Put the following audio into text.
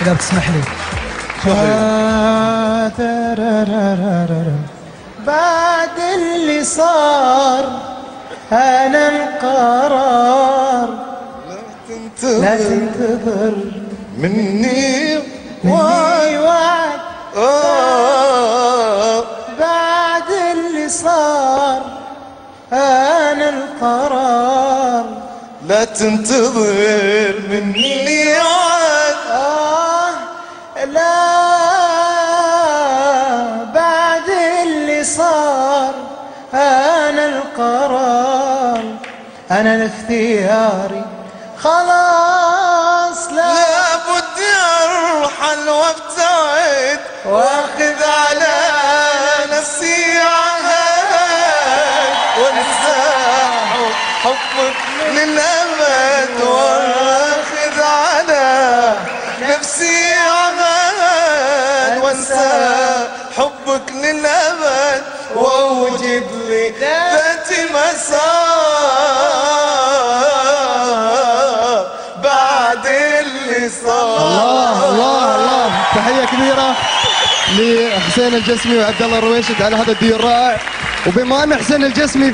إذا بتسمح لي. بعد اللي صار أنا القرار لا تنتظر مني وعد. بعد اللي صار أنا القرار لا تنتظر مني وعد. لا بعد اللي صار أنا القرار أنا الاختياري خلاص. لابد ارحل وابتعد واخذ على نفسي عهد وانسى حبك للابد واخذ على نفسي عهد وانسى حبك للابد واوجد لي ذاتي مسار بعد اللي صار. الله الله الله، تحية كبيرة لحسين الجسمي وعبد الله الرويشد على هذا الديو الرائع. وبما ان حسين الجسمي